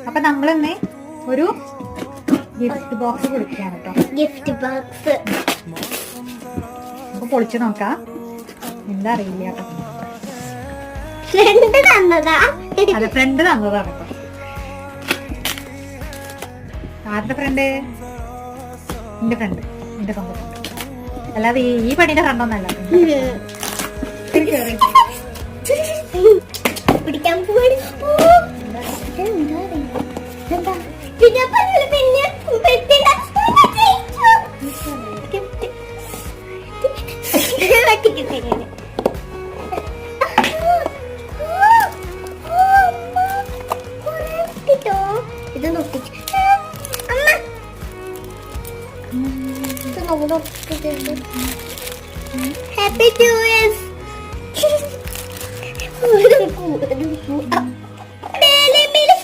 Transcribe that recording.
അപ്പൊ നമ്മളിന്ന് ഒരു ഗിഫ്റ്റ് ബോക്സ് കൊടുക്കുകയാണ് കേട്ടോ. ഗിഫ്റ്റ് ബോക്സ് അപ്പൊ പൊളിച്ചു നോക്കാം. എന്താ അറിയില്ല കേട്ടോ. ഫ്രണ്ട് തന്നതാ. അതെ, ഫ്രണ്ട് തന്നതാണ് കേട്ടോ. ആരുടെ ഫ്രണ്ട്? എന്റെ ഫ്രണ്ട്, എന്റെ സ്വന്തം ഫ്രണ്ട്. അല്ലാതെ ഈ പണിയുടെ ഫ്രണ്ടൊന്നല്ല. പിടിക്കാൻ പോവാണ്. പിന്നെ പിന്നെ ഇത് നോക്കി ഹാപ്പി ടു ഇയേഴ്സ്.